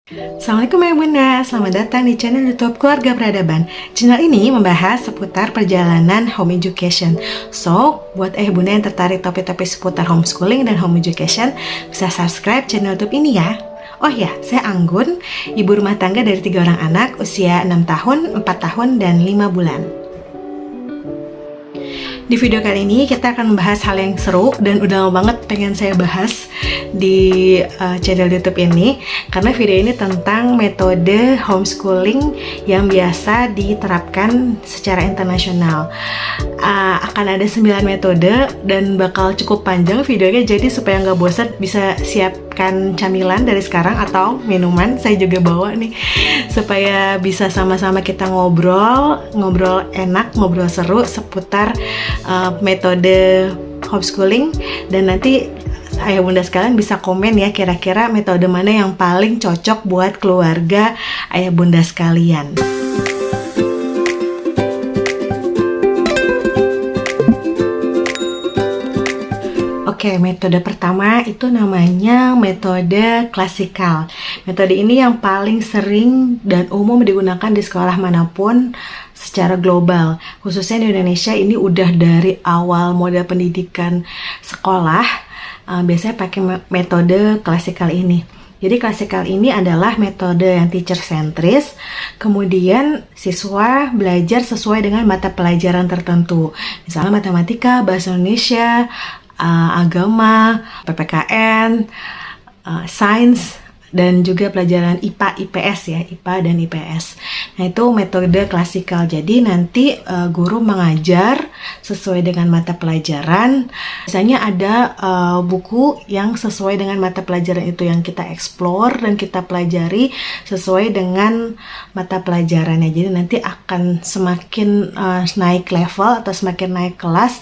Assalamualaikum Ayah Bunda, selamat datang di channel YouTube Keluarga Peradaban. Channel ini membahas seputar perjalanan home education. So, buat Ayah Bunda yang tertarik topik-topik seputar homeschooling dan home education, bisa subscribe channel YouTube ini ya. Oh ya, saya Anggun, ibu rumah tangga dari 3 orang anak, usia 6 tahun, 4 tahun, dan 5 bulan. Di video kali ini kita akan membahas hal yang seru dan udah lama banget pengen saya bahas di channel YouTube ini, karena video ini tentang metode homeschooling yang biasa diterapkan secara internasional. Akan ada 9 metode dan bakal cukup panjang videonya, jadi supaya nggak bosan bisa siapkan camilan dari sekarang atau minuman. Saya juga bawa nih supaya bisa sama-sama kita ngobrol enak, ngobrol seru seputar metode homeschooling, dan nanti Ayah Bunda sekalian bisa komen ya, kira-kira metode mana yang paling cocok buat keluarga Ayah Bunda sekalian. Oke, metode pertama itu namanya metode klasikal. Metode ini yang paling sering dan umum digunakan di sekolah manapun secara global. Khususnya di Indonesia ini udah dari awal model pendidikan sekolah, biasanya pakai metode klasikal ini. Jadi klasikal ini adalah metode yang teacher sentris, kemudian siswa belajar sesuai dengan mata pelajaran tertentu. Misalnya matematika, bahasa Indonesia, agama, PPKN, sains, dan juga pelajaran IPA, IPS ya, IPA dan IPS. Nah, itu metode klasikal. Jadi nanti guru mengajar sesuai dengan mata pelajaran. Misalnya ada buku yang sesuai dengan mata pelajaran itu yang kita explore dan kita pelajari sesuai dengan mata pelajarannya. Jadi nanti akan semakin naik level atau semakin naik kelas,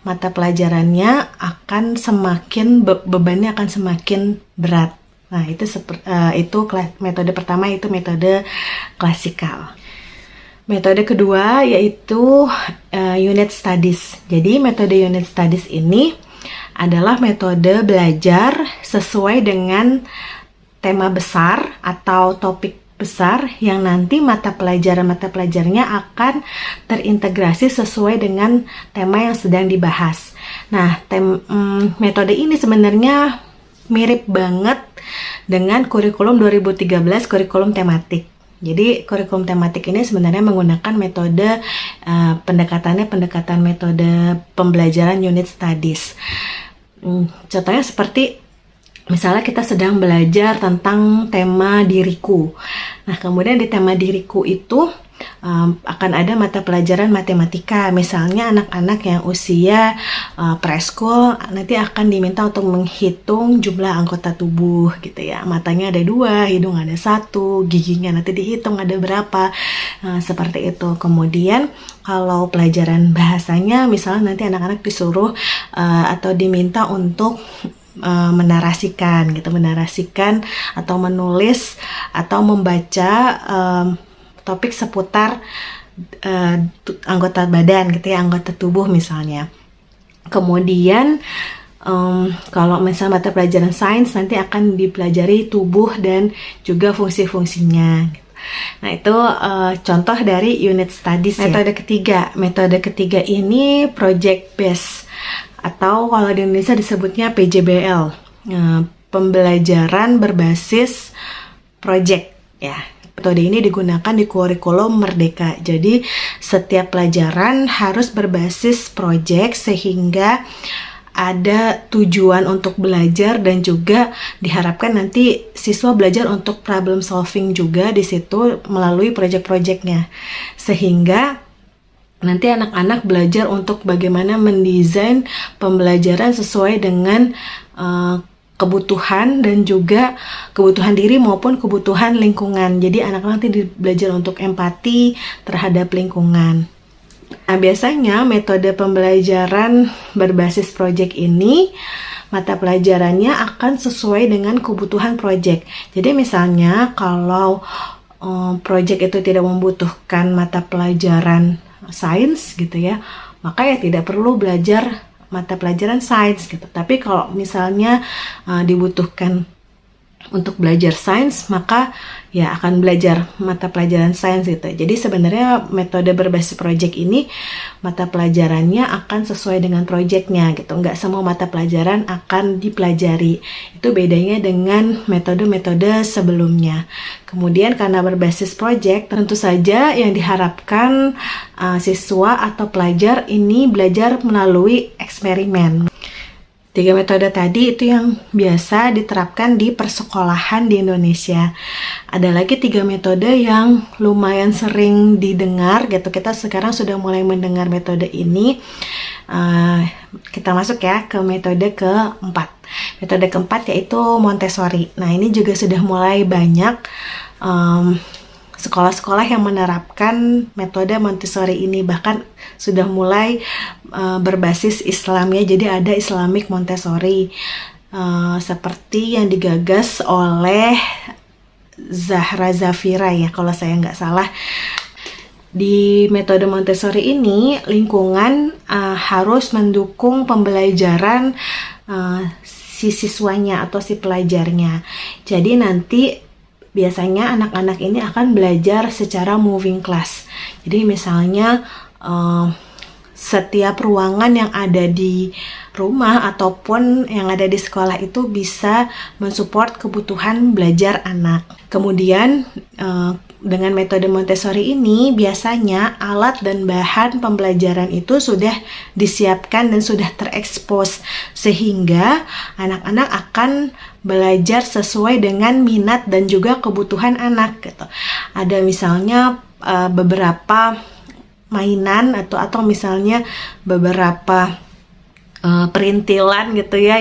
mata pelajarannya akan semakin bebannya akan semakin berat. Nah, itu metode pertama, itu metode klasikal. Metode kedua yaitu unit studies. Jadi metode unit studies ini adalah metode belajar sesuai dengan tema besar atau topik besar yang nanti mata pelajarannya akan terintegrasi sesuai dengan tema yang sedang dibahas. Nah, metode ini sebenarnya mirip banget dengan kurikulum 2013, kurikulum tematik. Jadi kurikulum tematik ini sebenarnya menggunakan metode pendekatan metode pembelajaran unit studies. Contohnya seperti misalnya kita sedang belajar tentang tema diriku. Nah, kemudian di tema diriku itu akan ada mata pelajaran matematika. Misalnya anak-anak yang usia preschool nanti akan diminta untuk menghitung jumlah anggota tubuh gitu ya. Matanya ada 2, hidung ada 1, giginya nanti dihitung ada berapa, seperti itu. Kemudian kalau pelajaran bahasanya, misalnya nanti anak-anak disuruh atau diminta untuk menarasikan atau menulis atau membaca topik seputar anggota badan gitu ya, anggota tubuh misalnya. Kemudian kalau misalnya mata pelajaran sains nanti akan dipelajari tubuh dan juga fungsi-fungsinya. Nah, itu contoh dari unit studies. Metode ketiga ini project based, atau kalau di Indonesia disebutnya PJBL, pembelajaran berbasis project ya. Metode ini digunakan di kurikulum Merdeka. Jadi setiap pelajaran harus berbasis project sehingga ada tujuan untuk belajar, dan juga diharapkan nanti siswa belajar untuk problem solving juga di situ melalui project-projectnya, sehingga nanti anak-anak belajar untuk bagaimana mendesain pembelajaran sesuai dengan kebutuhan, dan juga kebutuhan diri maupun kebutuhan lingkungan. Jadi anak-anak nanti belajar untuk empati terhadap lingkungan. Nah, biasanya metode pembelajaran berbasis project ini mata pelajarannya akan sesuai dengan kebutuhan project. Jadi misalnya kalau project itu tidak membutuhkan mata pelajaran sains gitu ya, maka ya tidak perlu belajar mata pelajaran sains gitu. Tapi kalau misalnya dibutuhkan untuk belajar sains, maka ya akan belajar mata pelajaran sains gitu. Jadi sebenarnya metode berbasis project ini mata pelajarannya akan sesuai dengan projectnya gitu. Nggak semua mata pelajaran akan dipelajari. Itu bedanya dengan metode-metode sebelumnya. Kemudian karena berbasis project, tentu saja yang diharapkan siswa atau pelajar ini belajar melalui eksperimen. 3 metode tadi itu yang biasa diterapkan di persekolahan di Indonesia. Ada lagi 3 metode yang lumayan sering didengar gitu. Kita sekarang sudah mulai mendengar metode ini. Kita masuk ya ke metode keempat. Metode keempat yaitu Montessori. Nah, ini juga sudah mulai banyak sekolah-sekolah yang menerapkan metode Montessori ini, bahkan sudah mulai berbasis Islam ya. Jadi ada Islamic Montessori seperti yang digagas oleh Zahra Zafira ya, kalau saya nggak salah. Di metode Montessori ini lingkungan harus mendukung pembelajaran si siswanya atau si pelajarnya. Jadi nanti biasanya anak-anak ini akan belajar secara moving class. Jadi misalnya setiap ruangan yang ada di rumah ataupun yang ada di sekolah itu bisa mensupport kebutuhan belajar anak. Kemudian dengan metode Montessori ini biasanya alat dan bahan pembelajaran itu sudah disiapkan dan sudah terekspos sehingga anak-anak akan belajar sesuai dengan minat dan juga kebutuhan anak gitu. Ada misalnya beberapa mainan atau misalnya beberapa perintilan gitu ya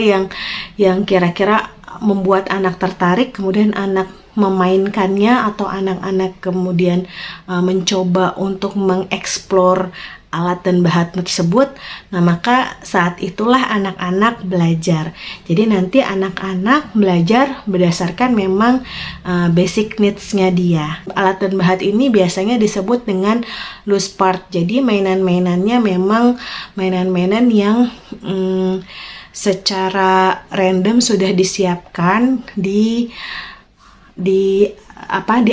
yang kira-kira membuat anak tertarik, kemudian anak memainkannya atau anak-anak kemudian mencoba untuk mengeksplor alat dan bahan tersebut. Nah, maka saat itulah anak-anak belajar. Jadi nanti anak-anak belajar berdasarkan memang basic needs-nya dia. Alat dan bahan ini biasanya disebut dengan loose part. Jadi mainan-mainannya memang mainan-mainan yang secara random sudah disiapkan di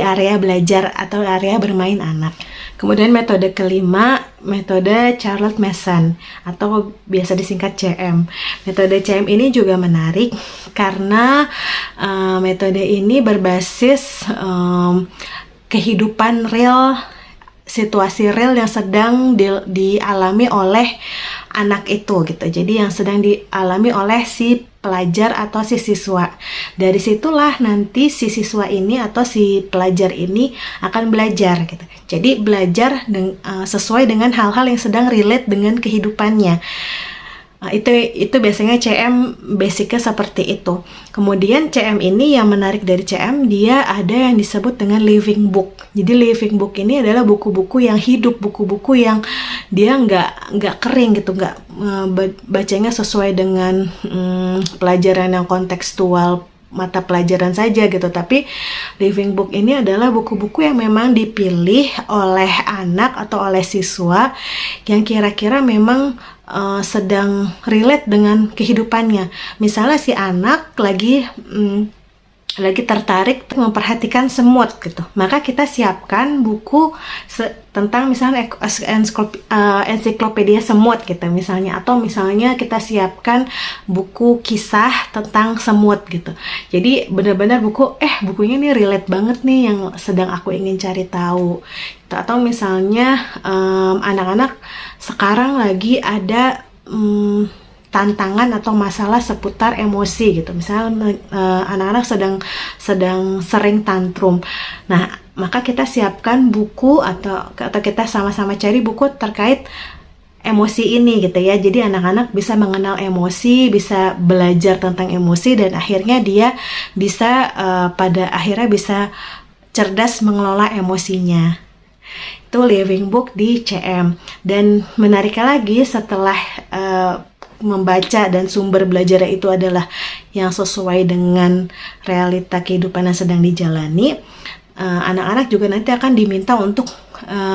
area belajar atau area bermain anak. Kemudian metode kelima, metode Charlotte Mason atau biasa disingkat CM. Metode CM ini juga menarik karena metode ini berbasis kehidupan real, situasi real yang sedang dialami oleh anak itu gitu. Jadi yang sedang dialami oleh si pelajar atau si siswa. Dari situlah nanti si siswa ini atau si pelajar ini akan belajar gitu. Jadi belajar sesuai dengan hal-hal yang sedang relate dengan kehidupannya. Itu biasanya CM basicnya seperti itu. Kemudian CM ini yang menarik dari CM, dia ada yang disebut dengan living book. Jadi living book ini adalah buku-buku yang hidup, buku-buku yang dia nggak kering gitu, nggak bacanya sesuai dengan pelajaran yang kontekstual mata pelajaran saja gitu. Tapi living book ini adalah buku-buku yang memang dipilih oleh anak atau oleh siswa yang kira-kira memang sedang relate dengan kehidupannya. Misalnya si anak lagi tertarik memperhatikan semut gitu, maka kita siapkan buku tentang misalnya ensiklopedia semut gitu misalnya, atau misalnya kita siapkan buku kisah tentang semut gitu. Jadi benar-benar bukunya ini relate banget nih yang sedang aku ingin cari tahu. Atau misalnya anak-anak sekarang lagi ada tantangan atau masalah seputar emosi gitu. Misalnya anak-anak sedang sering tantrum. Nah, maka kita siapkan buku atau kita sama-sama cari buku terkait emosi ini gitu ya. Jadi anak-anak bisa mengenal emosi, bisa belajar tentang emosi, dan akhirnya dia bisa pada akhirnya bisa cerdas mengelola emosinya. Itu living book di CM. Dan menariknya lagi, setelah membaca dan sumber belajar itu adalah yang sesuai dengan realita kehidupan yang sedang dijalani, anak-anak juga nanti akan diminta untuk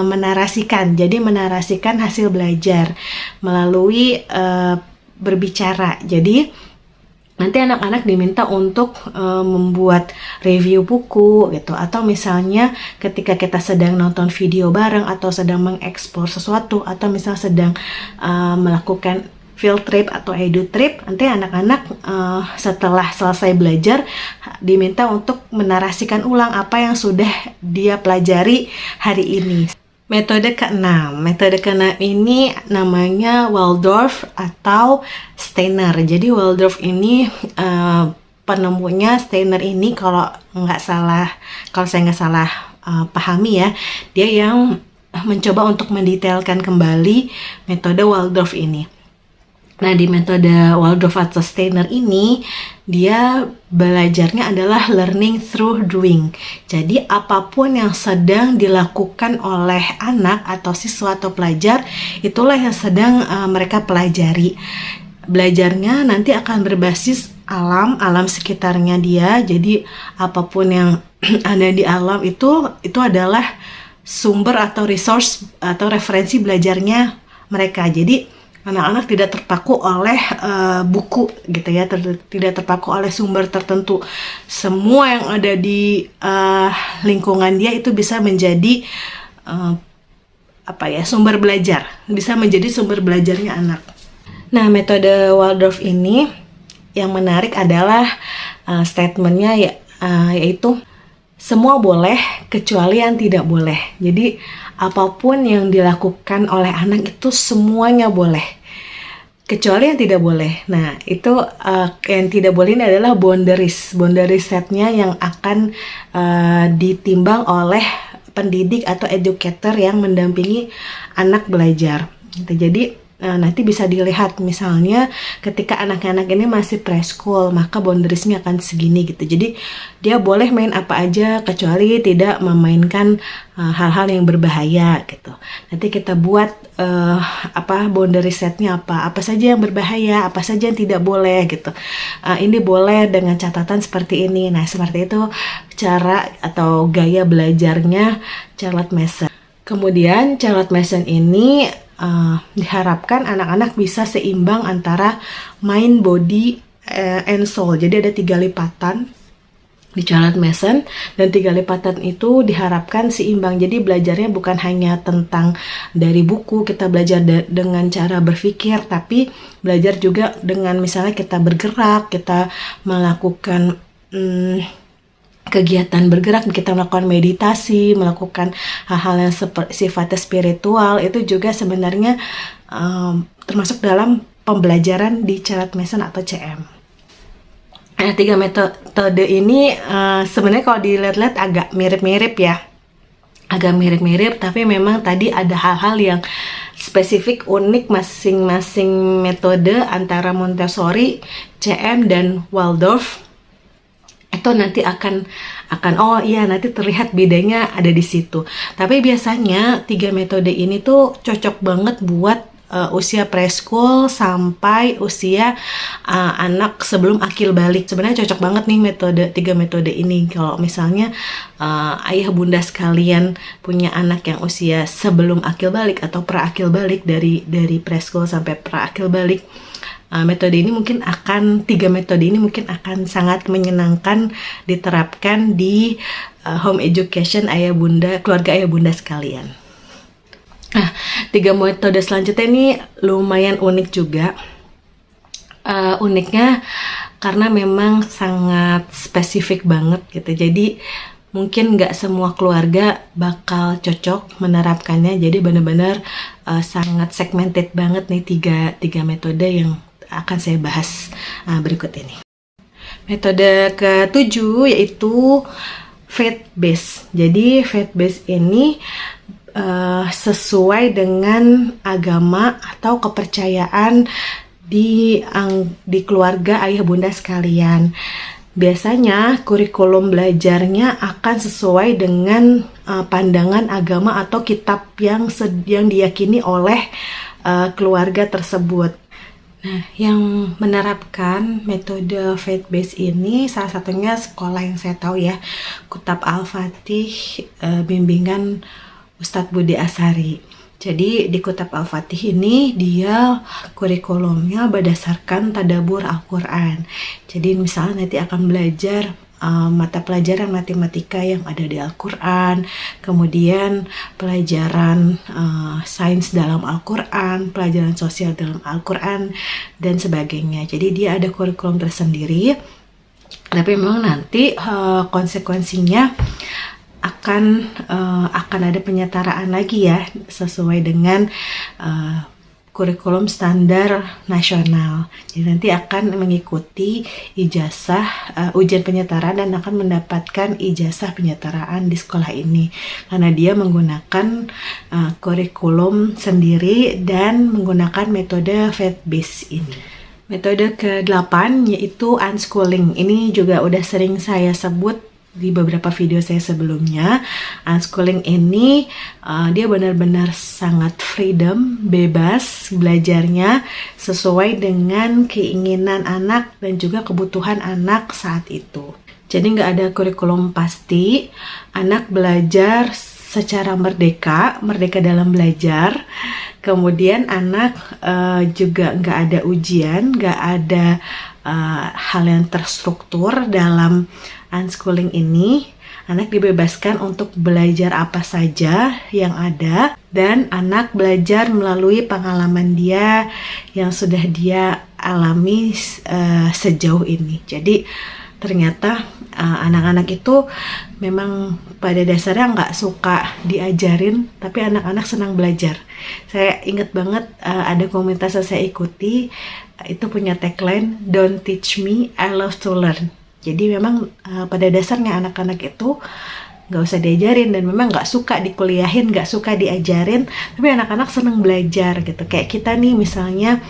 menarasikan. Jadi menarasikan hasil belajar melalui berbicara. Jadi Nanti anak-anak diminta untuk membuat review buku gitu, atau misalnya ketika kita sedang nonton video bareng atau sedang mengeksplor sesuatu, atau misalnya sedang melakukan field trip atau edu trip, nanti anak-anak setelah selesai belajar diminta untuk menarasikan ulang apa yang sudah dia pelajari hari ini. Metode keenam ini namanya Waldorf atau Steiner. Jadi Waldorf ini penemunya Steiner ini kalau saya nggak salah pahami ya, dia yang mencoba untuk mendetailkan kembali metode Waldorf ini. Nah, di metode Waldorf atau Steiner ini, dia belajarnya adalah learning through doing. Jadi, apapun yang sedang dilakukan oleh anak atau siswa atau pelajar, itulah yang sedang mereka pelajari. Belajarnya nanti akan berbasis alam sekitarnya dia. Jadi, apapun yang ada di alam itu adalah sumber atau resource atau referensi belajarnya mereka. Jadi, anak-anak tidak terpaku oleh buku gitu ya, tidak terpaku oleh sumber tertentu. Semua yang ada di lingkungan dia itu bisa menjadi sumber belajar, bisa menjadi sumber belajarnya anak. Nah, metode Waldorf ini yang menarik adalah statementnya yaitu semua boleh kecuali yang tidak boleh. Jadi apapun yang dilakukan oleh anak itu semuanya boleh, kecuali yang tidak boleh. Nah, itu yang tidak boleh ini adalah boundaries setnya yang akan ditimbang oleh pendidik atau educator yang mendampingi anak belajar. Jadi nanti bisa dilihat misalnya ketika anak-anak ini masih preschool, maka boundariesnya akan segini gitu. Jadi dia boleh main apa aja kecuali tidak memainkan hal-hal yang berbahaya gitu. Nanti kita buat boundary setnya apa saja yang berbahaya, apa saja yang tidak boleh gitu. Ini boleh dengan catatan seperti ini. Nah, seperti itu cara atau gaya belajarnya Charlotte Mason. Kemudian Charlotte Mason ini diharapkan anak-anak bisa seimbang antara mind, body, and soul. Jadi ada 3 lipatan di Charlotte Mason, dan 3 lipatan itu diharapkan seimbang. Jadi belajarnya bukan hanya tentang dari buku, kita belajar dengan cara berpikir, tapi belajar juga dengan misalnya kita bergerak, kita melakukan kegiatan bergerak, kita melakukan meditasi, melakukan hal-hal yang sifatnya spiritual, itu juga sebenarnya termasuk dalam pembelajaran di Charlotte Mason atau CM. Nah, 3 metode ini sebenarnya kalau dilihat-lihat agak mirip-mirip ya, tapi memang tadi ada hal-hal yang spesifik, unik masing-masing metode antara Montessori, CM, dan Waldorf. Itu nanti akan nanti terlihat bedanya ada di situ. Tapi biasanya 3 metode ini tuh cocok banget buat usia preschool sampai usia anak sebelum akil balik. Sebenarnya cocok banget nih 3 metode ini kalau misalnya ayah bunda sekalian punya anak yang usia sebelum akil balik atau pra akil balik, dari preschool sampai pra akil balik. 3 metode ini mungkin akan sangat menyenangkan diterapkan di home education keluarga ayah bunda sekalian. 3 metode selanjutnya ini lumayan unik juga. Uniknya karena memang sangat spesifik banget gitu. Jadi mungkin nggak semua keluarga bakal cocok menerapkannya. Jadi benar-benar sangat segmented banget nih 3 metode yang akan saya bahas berikut ini. Metode ke-7 yaitu faith based. Jadi faith based ini sesuai dengan agama atau kepercayaan di keluarga ayah bunda sekalian. Biasanya kurikulum belajarnya akan sesuai dengan pandangan agama atau kitab yang diyakini oleh keluarga tersebut. Nah, yang menerapkan metode faith-based ini salah satunya sekolah yang saya tahu ya, Kutab Al-Fatih, bimbingan Ustadz Budi Asari. Jadi di Kutab Al-Fatih ini dia kurikulumnya berdasarkan tadabbur Al-Quran. Jadi misalnya nanti akan belajar mata pelajaran matematika yang ada di Al-Quran, kemudian pelajaran sains dalam Al-Quran, pelajaran sosial dalam Al-Quran, dan sebagainya. Jadi dia ada kurikulum tersendiri, tapi memang nanti konsekuensinya akan ada penyetaraan lagi ya, sesuai dengan kurikulum standar nasional. Jadi nanti akan mengikuti ijazah ujian penyetaraan dan akan mendapatkan ijazah penyetaraan di sekolah ini karena dia menggunakan kurikulum sendiri dan menggunakan metode faith-based ini. Metode ke-8 yaitu unschooling. Ini juga udah sering saya sebut di beberapa video saya sebelumnya. Unschooling ini dia benar-benar sangat freedom, bebas belajarnya sesuai dengan keinginan anak dan juga kebutuhan anak saat itu. Jadi nggak ada kurikulum pasti, anak belajar secara merdeka dalam belajar. Kemudian anak juga nggak ada ujian, nggak ada hal yang terstruktur dalam unschooling ini. Anak dibebaskan untuk belajar apa saja yang ada dan anak belajar melalui pengalaman dia yang sudah dia alami sejauh ini. Jadi ternyata anak-anak itu memang pada dasarnya nggak suka diajarin, tapi anak-anak senang belajar. Saya ingat banget ada komunitas yang saya ikuti, itu punya tagline, "Don't teach me, I love to learn." Jadi memang pada dasarnya anak-anak itu nggak usah diajarin dan memang nggak suka dikuliahin, nggak suka diajarin, tapi anak-anak seneng belajar gitu. Kayak kita nih misalnya,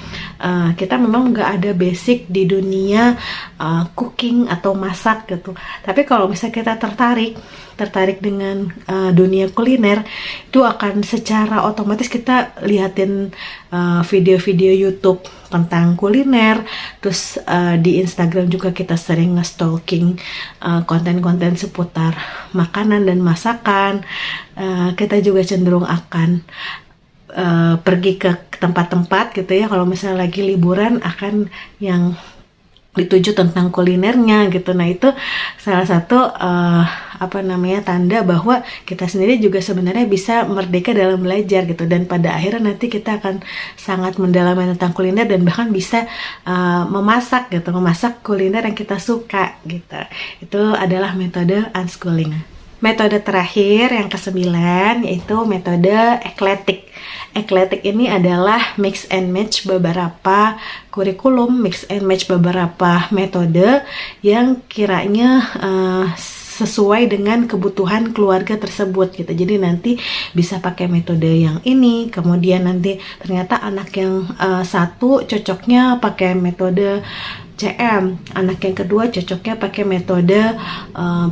kita memang nggak ada basic di dunia cooking atau masak gitu. Tapi kalau misalnya kita tertarik dengan dunia kuliner, itu akan secara otomatis kita liatin video-video YouTube tentang kuliner, terus di Instagram juga kita sering nge-stalking konten-konten seputar makanan dan masakan. Kita juga cenderung akan pergi ke tempat-tempat gitu ya, kalau misalnya lagi liburan akan yang dituju tentang kulinernya gitu. Nah itu salah satu tanda bahwa kita sendiri juga sebenarnya bisa merdeka dalam belajar gitu, dan pada akhirnya nanti kita akan sangat mendalami tentang kuliner dan bahkan bisa memasak kuliner yang kita suka gitu. Itu adalah metode unschooling. Metode terakhir yang ke-9 yaitu metode ekletik. Ekletik ini adalah mix and match beberapa kurikulum, mix and match beberapa metode yang kiranya sesuai dengan kebutuhan keluarga tersebut gitu. Jadi nanti bisa pakai metode yang ini, kemudian nanti ternyata anak yang satu cocoknya pakai metode CM, anak yang kedua cocoknya pakai metode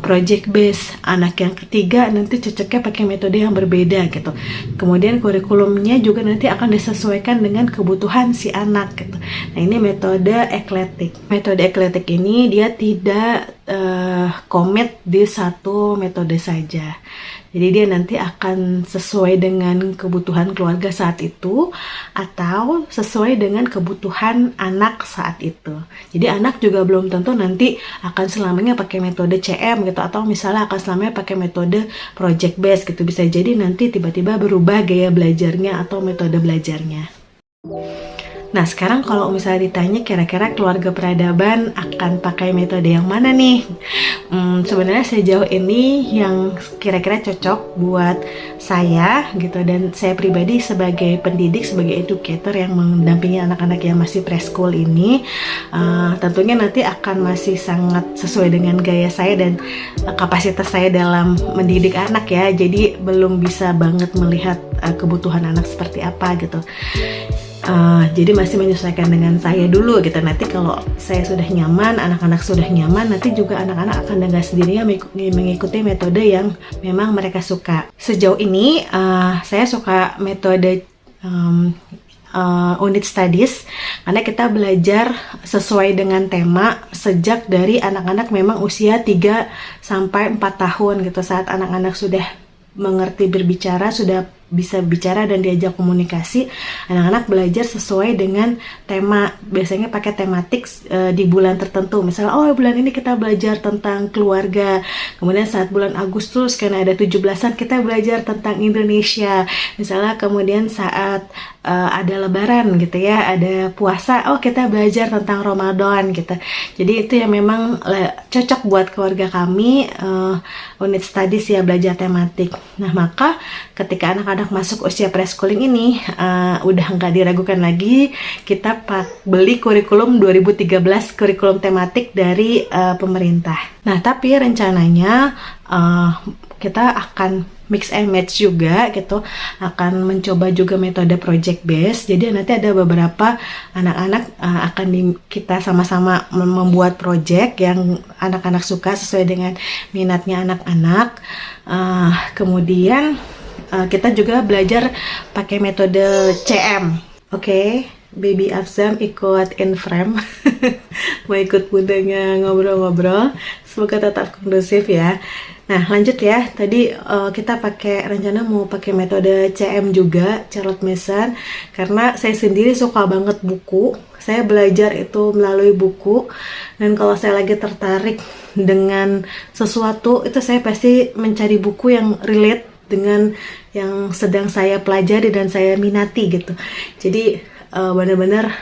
project based, anak yang ketiga nanti cocoknya pakai metode yang berbeda gitu. Kemudian kurikulumnya juga nanti akan disesuaikan dengan kebutuhan si anak gitu. Nah ini metode ekletik. Metode ekletik ini dia tidak komit di satu metode saja. Jadi dia nanti akan sesuai dengan kebutuhan keluarga saat itu atau sesuai dengan kebutuhan anak saat itu. Jadi anak juga belum tentu nanti akan selamanya pakai metode CM gitu, atau misalnya akan selamanya pakai metode project based gitu. Bisa jadi nanti tiba-tiba berubah gaya belajarnya atau metode belajarnya. Nah sekarang kalau misalnya ditanya kira-kira keluarga peradaban akan pakai metode yang mana nih? Sebenarnya sejauh ini yang kira-kira cocok buat saya gitu, dan saya pribadi sebagai pendidik, sebagai educator yang mendampingi anak-anak yang masih preschool ini, tentunya nanti akan masih sangat sesuai dengan gaya saya dan kapasitas saya dalam mendidik anak ya. Jadi belum bisa banget melihat kebutuhan anak seperti apa gitu. Jadi masih menyesuaikan dengan saya dulu gitu. Nanti kalau saya sudah nyaman, anak-anak sudah nyaman, nanti juga anak-anak akan dengan sendirinya mengikuti metode yang memang mereka suka. Sejauh ini saya suka metode unit studies karena kita belajar sesuai dengan tema sejak dari anak-anak memang usia 3 sampai 4 tahun gitu. Saat anak-anak sudah mengerti berbicara, sudah bisa bicara dan diajak komunikasi. Anak-anak belajar sesuai dengan tema, biasanya pakai tematik di bulan tertentu. Misalnya, oh bulan ini kita belajar tentang keluarga, kemudian saat bulan Agustus karena ada 17-an kita belajar tentang Indonesia, misalnya kemudian saat ada lebaran gitu ya, ada puasa, oh kita belajar tentang Ramadan gitu. Jadi itu yang memang cocok buat keluarga kami, unit studies ya, belajar tematik. Nah maka ketika anak-anak masuk usia preschooling ini, udah nggak diragukan lagi, kita beli kurikulum 2013, kurikulum tematik dari pemerintah. Nah tapi rencananya kita akan mix and match juga gitu, akan mencoba juga metode project based. Jadi nanti ada beberapa anak-anak akan kita sama-sama membuat project yang anak-anak suka sesuai dengan minatnya anak-anak. Kemudian kita juga belajar pakai metode CM. Oke, Baby Afzam ikut in frame mau ikut bundanya ngobrol-ngobrol, semoga tetap kondusif ya. Nah lanjut ya, tadi kita rencana mau pakai metode CM juga, Charlotte Mason, karena saya sendiri suka banget buku. Saya belajar itu melalui buku, dan kalau saya lagi tertarik dengan sesuatu itu saya pasti mencari buku yang relate dengan yang sedang saya pelajari dan saya minati gitu. Jadi benar-benar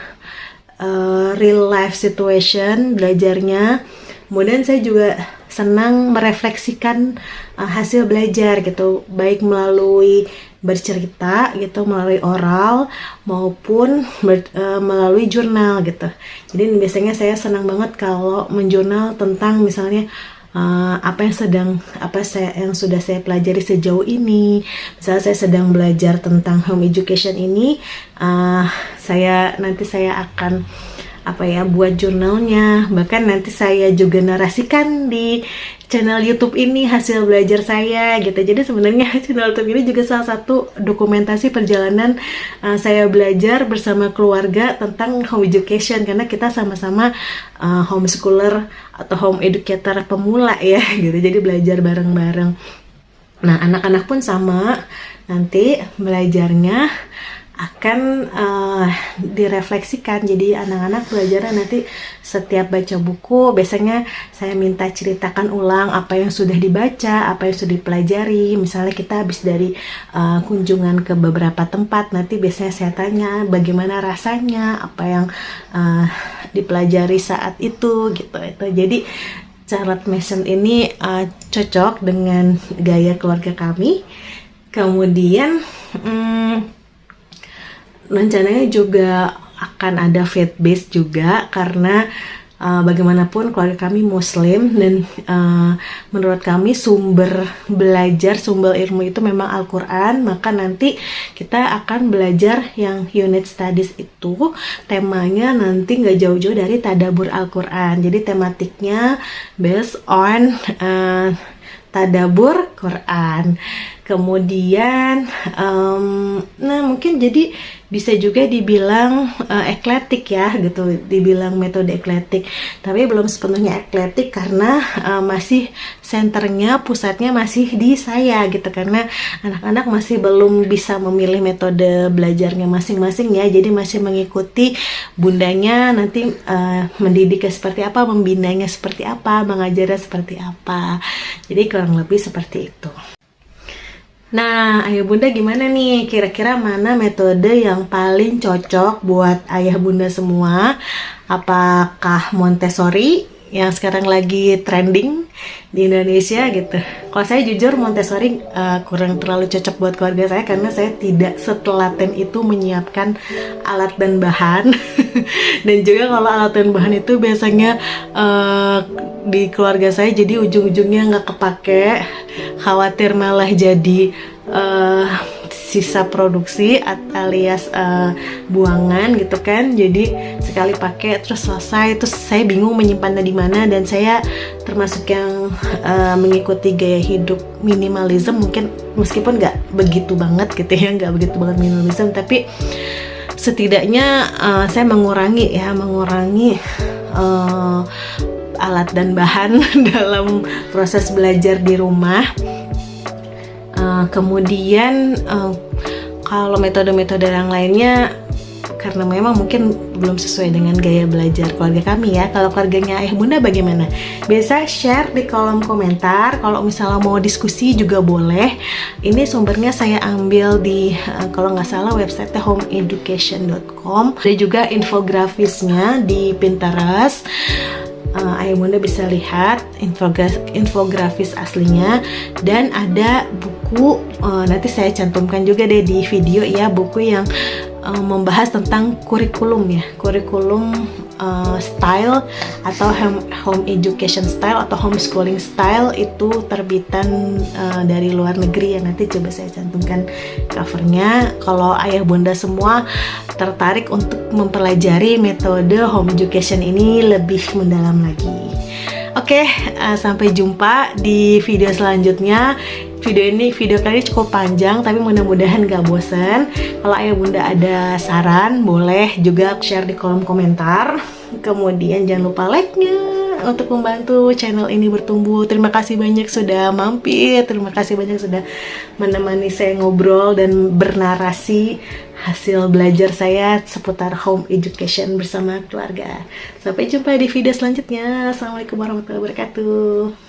real life situation belajarnya. Kemudian saya juga senang merefleksikan hasil belajar gitu, baik melalui bercerita gitu, melalui oral maupun melalui jurnal gitu. Jadi biasanya saya senang banget kalau menjurnal tentang misalnya apa yang sudah saya pelajari sejauh ini. Misalnya saya sedang belajar tentang home education ini, nanti saya akan buat jurnalnya, bahkan nanti saya juga narasikan di channel YouTube ini hasil belajar saya gitu. Jadi sebenarnya channel YouTube ini juga salah satu dokumentasi perjalanan saya belajar bersama keluarga tentang home education, karena kita sama-sama homeschooler atau home educator pemula ya gitu. Jadi belajar bareng-bareng. Nah anak-anak pun sama, nanti belajarnya akan direfleksikan. Jadi anak-anak belajarnya nanti setiap baca buku, biasanya saya minta ceritakan ulang apa yang sudah dibaca, apa yang sudah dipelajari. Misalnya kita habis dari kunjungan ke beberapa tempat, nanti biasanya saya tanya bagaimana rasanya, apa yang dipelajari saat itu gitu. Jadi Charlotte Mason ini cocok dengan gaya keluarga kami. Kemudian rencananya juga akan ada faith based juga, karena bagaimanapun keluarga kami Muslim, dan menurut kami sumber belajar, sumber ilmu itu memang Al-Quran. Maka nanti kita akan belajar yang unit studies itu temanya nanti nggak jauh-jauh dari tadabbur Al-Quran. Jadi tematiknya based on tadabbur Quran. Kemudian mungkin jadi bisa juga dibilang ekletik ya gitu, dibilang metode ekletik, tapi belum sepenuhnya ekletik karena masih senternya, pusatnya masih di saya gitu, karena anak-anak masih belum bisa memilih metode belajarnya masing-masing ya. Jadi masih mengikuti bundanya nanti mendidiknya seperti apa, membinanya seperti apa, mengajarnya seperti apa. Jadi kurang lebih seperti itu. Nah, ayah bunda gimana nih? Kira-kira mana metode yang paling cocok buat ayah bunda semua? Apakah Montessori yang sekarang lagi trending di Indonesia gitu? Kalau saya jujur Montessori kurang terlalu cocok buat keluarga saya, karena saya tidak setelaten itu menyiapkan alat dan bahan. Dan juga kalau alat dan bahan itu biasanya di keluarga saya jadi ujung-ujungnya nggak kepake, khawatir malah jadi sisa produksi alias buangan gitu kan. Jadi sekali pakai terus selesai, terus saya bingung menyimpannya di mana. Dan saya termasuk yang mengikuti gaya hidup minimalism, mungkin meskipun nggak begitu banget gitu ya, nggak begitu banget minimalism, tapi setidaknya saya mengurangi alat dan bahan dalam proses belajar di rumah. Kemudian Kalau metode-metode yang lainnya karena memang mungkin belum sesuai dengan gaya belajar keluarga kami ya. Kalau keluarganya ayah bunda bagaimana? Bisa share di kolom komentar. Kalau misalnya mau diskusi juga boleh. Ini sumbernya saya ambil di kalau nggak salah website homeeducation.com. Ada juga infografisnya di Pinterest. Ayah bunda bisa lihat infografis aslinya, dan ada buku, nanti saya cantumkan juga deh di video ya, buku yang membahas tentang kurikulum ya, kurikulum style atau home education style atau homeschooling style. Itu terbitan dari luar negeri ya, nanti coba saya cantumkan covernya. Kalau ayah bunda semua tertarik untuk mempelajari metode home education ini lebih mendalam lagi. Oke, sampai jumpa di video selanjutnya. Video kali ini cukup panjang, tapi mudah-mudahan gak bosan. Kalau ayah bunda ada saran, boleh juga share di kolom komentar. Kemudian jangan lupa like-nya untuk membantu channel ini bertumbuh. Terima kasih banyak sudah mampir, terima kasih banyak sudah menemani saya ngobrol dan bernarasi hasil belajar saya seputar home education bersama keluarga. Sampai jumpa di video selanjutnya. Assalamualaikum warahmatullahi wabarakatuh.